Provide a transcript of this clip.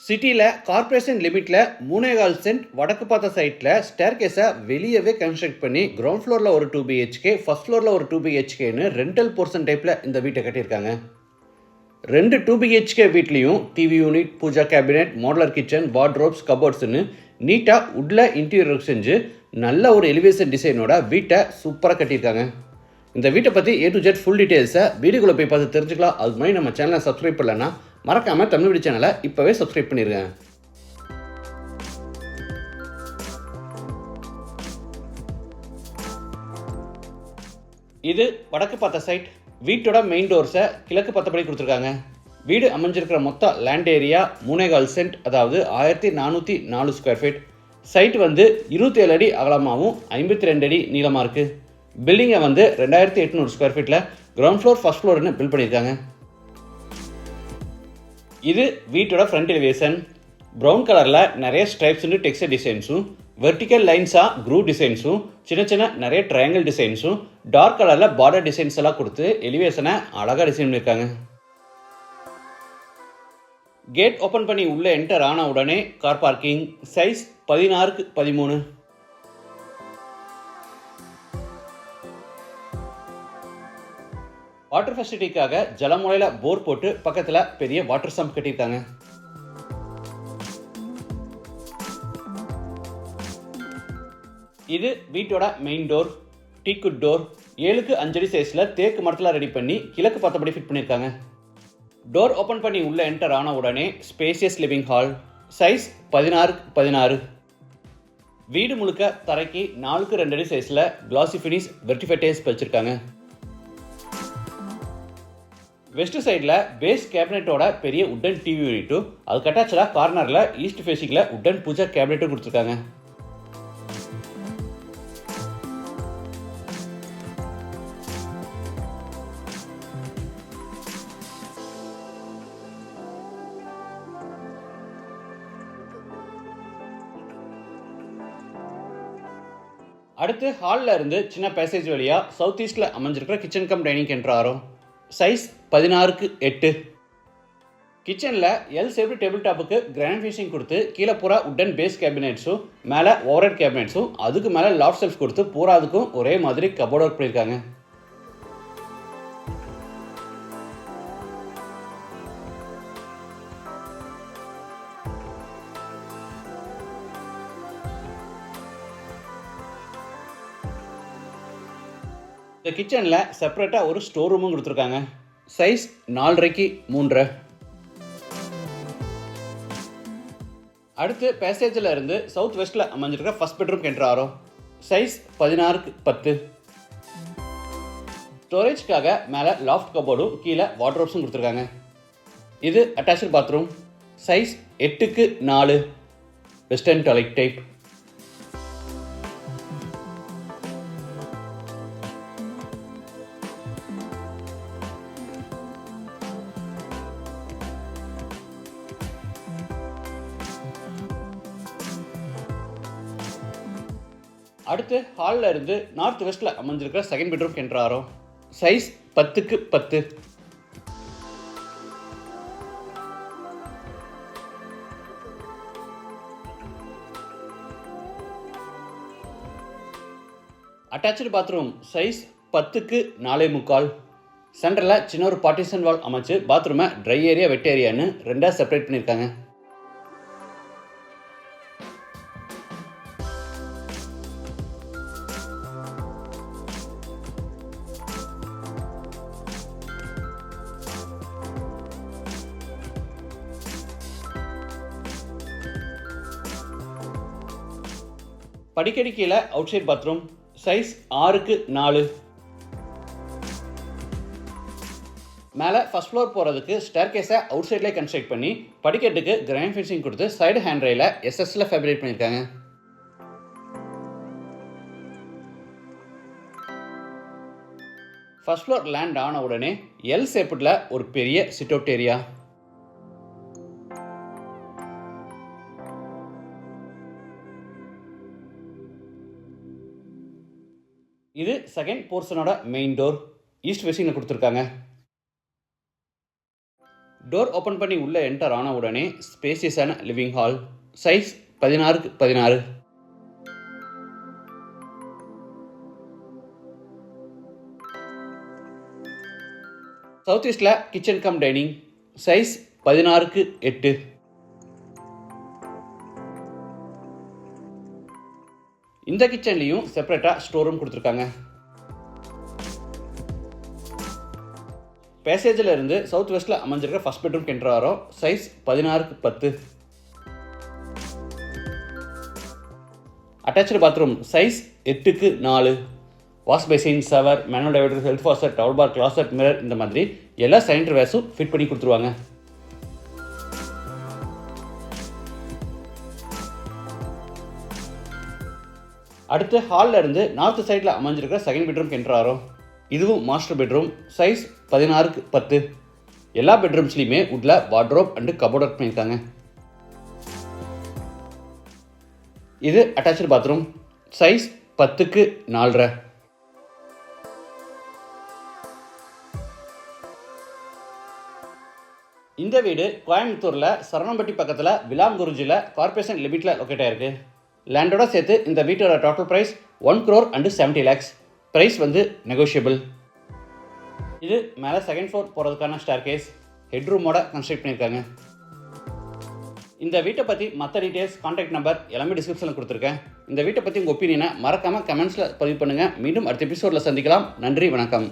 சிட்டியில் corporation லிமிட்டில் 3.25 send வடக்கு பார்த்த சைட்டில் ஸ்டேர் கேஸை வெளியவே கன்ஸ்ட்ரக்ட் பண்ணி கிரவுண்ட் ஃப்ளோரில் ஒரு 2 பிஹெச்கே, ஃபர்ஸ்ட் ஃப்ளோரில் ஒரு 2 பிஹெச்கேன்னு ரெண்டல் போர்ஷன் டைப்பில் இந்த வீட்டை கட்டியிருக்காங்க. 2 2 பிஹெச்கே வீட்லேயும் TV unit, pooja cabinet, modular kitchen, wardrobes, கபோர்ட்ஸ்னு நீட்டாக உட்டில் இன்டீரியர் செஞ்சு நல்ல ஒரு எலிவேஷன் டிசைனோட வீட்டை சூப்பராக கட்டியிருக்காங்க. இந்த வீட்டை பற்றி A to Z ஃபுல் டீட்டெயில்ஸை வீடியோக்குள்ளே போய் பார்த்து தெரிஞ்சுக்கலாம். அது மாதிரி நம்ம சேனலை சப்ஸ்கிரைப் பண்ணலன்னா மறக்காமல் தமிழ் வீடியோ சேனலை இப்போவே சப்ஸ்கிரைப் பண்ணிடுங்க. இது வடக்கு பார்த்த சைட். வீட்டோட மெயின் டோர்ஸை கிழக்கு பார்த்தபடி கொடுத்துருக்காங்க. வீடு அமைஞ்சிருக்கிற மொத்த லேண்ட் ஏரியா 3.25 சென்ட், அதாவது 1404 ஸ்கொயர் ஃபீட். சைட் 27 அடி அகலமாகவும் 52 அடி நீளமாக இருக்குது. பில்டிங்கை 2800 ஸ்கொயர் ஃபீட்டில் கிரவுண்ட் ஃப்ளோர், ஃபர்ஸ்ட் ஃப்ளோர்னு பில்ட் பண்ணியிருக்காங்க. இது வீட்டோட ஃப்ரண்ட் எலிவேஷன். ப்ரௌன் கலரில் நிறைய ஸ்ட்ரைப்ஸ்னு டெக்ஸ்டர் டிசைன்ஸும், வெர்டிக்கல் லைன்ஸாக க்ரூ டிசைன்ஸும், சின்ன சின்ன நிறைய ட்ரையாங்கிள் டிசைன்ஸும், டார்க் கலரில் பார்டர் டிசைன்ஸ் எல்லாம் கொடுத்து எலிவேஷனை அழகாக டிசைன் பண்ணியிருக்காங்க. கேட் ஓப்பன் பண்ணி உள்ளே என்டர் ஆன உடனே car parking. Size 16x13. Water ஃபெசிலிட்டிக்காக ஜலமுறையில் போர் போட்டு பக்கத்தில் பெரிய வாட்டர் சம்ப் கட்டியிருக்காங்க. இது வீட்டோட main door. Teakwood door 7x5 அடி சைஸில் தேக்கு மரத்தில் ரெடி பண்ணி கிழக்கு பார்த்தபடி ஃபிட் பண்ணியிருக்காங்க. டோர் ஓப்பன் பண்ணி உள்ளே என்டர் ஆன உடனே spacious living hall. Size 16x16. வீடு முழுக்க தரைக்கு 4x2 அடி சைஸில் கிளாசி ஃபினிஷ் வெர்டிஃபைடைல்ஸ் வச்சிருக்காங்க. வெஸ்ட் சைடில் பேஸ் கேபினெட்டோட பெரிய உட்டன் டிவி யூனிட்டும், அதுக்கு அட்டாச்சாக கார்னரில் ஈஸ்ட் ஃபேஸிங்கில் உட்டன் பூஜா கேபினெட்டும் கொடுத்துருக்காங்க. அடுத்து ஹாலில் இருந்து சின்ன பேசேஜ் வழியாக சவுத் ஈஸ்டில் அமைஞ்சிருக்கிற கிச்சன் கம் டைனிங் என்ட்ரு ஆகிறோம். Size 16x8. கிச்சனில் எல் ஷேப்டு டேபிள் டாப்புக்கு கிரானைட் ஃபினிஷிங் கொடுத்து கீழே பூரா உட்டன் பேஸ் கேபினெட்ஸும், மேலே ஓவர்ஹெட் கேபினெட்ஸும், அதுக்கு மேலே லாஃப்ட் ஷெல்ஃப் கொடுத்து பூரா அதுக்கும் ஒரே மாதிரி கபோர்ட் ஒர்க் பண்ணியிருக்காங்க. இந்த கிச்சனில் செப்பரேட்டாக ஒரு ஸ்டோர் ரூமும் கொடுத்துருக்காங்க. Size 4.5x3. அடுத்து பேசேஜில் இருந்து சவுத் வெஸ்ட்டில் அமைஞ்சிருக்கிற ஃபர்ஸ்ட் பெட்ரூம் என்ட்ரு ஆகிறோம். Size 16x10. ஸ்டோரேஜ்க்காக மேலே லாஃப்ட் கபோர்டும் கீழே வார்ட்ரோப்ஸும் கொடுத்துருக்காங்க. இது attach bathroom. Size 8x4 western toilet type. அடுத்து ஹாலில் இருந்து நார்த் வெஸ்ட்டில் அமைஞ்சிருக்கிற செகண்ட் பெட்ரூம் என்ட்ரு ஆகிறோம். Size 10x10. Attach bathroom. Size 10x4.25. சென்டரில் சின்ன ஒரு பார்ட்டிஷன் வால் அமைச்சு பாத்ரூமை ட்ரை ஏரியா, வெட் ஏரியான்னு ரெண்டாக செப்பரேட் பண்ணியிருக்காங்க. படிக்கடி கீழே out side bathroom. Size 6x4. மேலே ஃபர்ஸ்ட் ஃப்ளோர் போகிறதுக்கு ஸ்டேர் கேஸை அவுட் சைட்லேயே கன்ஸ்ட்ரக்ட் பண்ணி படிக்கட்டுக்கு கிரானைட் ஃபினிஷிங் கொடுத்து சைடு ஹேண்ட் ரெயிலை எஸ்எஸ்ல ஃபேப்ரிகேட் பண்ணியிருக்காங்க. ஃபர்ஸ்ட் ஃப்ளோர் லேண்ட் ஆன உடனே எல் ஷேப்பில் ஒரு பெரிய சிட் அவுட் ஏரியா. இது செகண்ட் போர்ஷனோட மெயின் டோர். ஈஸ்ட் ஃபேஸிங்கில் கொடுத்துருக்காங்க. டோர் ஓப்பன் பண்ணி உள்ளே என்டர் ஆன உடனே ஸ்பேசியஸான living hall, size 16x16. South ஈஸ்டில் kitchen cum dining, size 16x8. இந்த கிச்சன்லேயும் செப்பரேட்டாக ஸ்டோர் ரூம் கொடுத்துருக்காங்க. பேசேஜில் இருந்து சவுத் வெஸ்ட்டில் அமைஞ்சிருக்க ஃபர்ஸ்ட் பெட்ரூம் என்டர் ஆகிறோம். Size 16x10. Attach bathroom, size 8x4. Wash basin, shower, manual diverter, health faucet, towel bar, closet, mirror இந்த மாதிரி எல்லா சானிட்டரி வேர்ஸும் ஃபிட் பண்ணி கொடுத்துருவாங்க. அடுத்து ஹாலில் இருந்து நார்த் சைடில் அமைஞ்சிருக்கிற செகண்ட் பெட்ரூம் என்டர் ஆகிறோம். இதுவும் மாஸ்டர் பெட்ரூம், சைஸ் 16x10. எல்லா பெட்ரூம்ஸ்லையுமே உட்ல வார்ட்ரோப் அண்டு கபோர்ட் ஒர்க் பண்ணியிருக்காங்க. இது அட்டாச்சு பாத்ரூம், சைஸ் 10x4. இந்த வீடு கோயம்புத்தூரில் சரவணம்பட்டி பக்கத்தில் விலாங்குறிஞ்சியில் கார்பரேஷன் லிமிட்டில் லொக்கேட் ஆயிருக்கு. லேண்டோட சேர்த்து இந்த வீட்டோட total price 1,70 lakhs. Price negotiable. இது மேலே செகண்ட் ஃப்ளோர் போகிறதுக்கான ஸ்டேர் கேஸ், ஹெட்ரூமோட கன்ஸ்ட்ரக்ட் பண்ணியிருக்காங்க. இந்த வீட்டை பற்றி மற்ற டீட்டெயில்ஸ், கான்டாக்ட் நம்பர் எல்லாமே டிஸ்கிரிப்ஷனில் கொடுத்துருக்கேன். இந்த வீட்டை பற்றி உங்கள் ஒப்பீனியனை மறக்காமல் கமெண்ட்ஸில் பதிவு பண்ணுங்கள். மீண்டும் அடுத்த எபிசோடில் சந்திக்கலாம். நன்றி, வணக்கம்.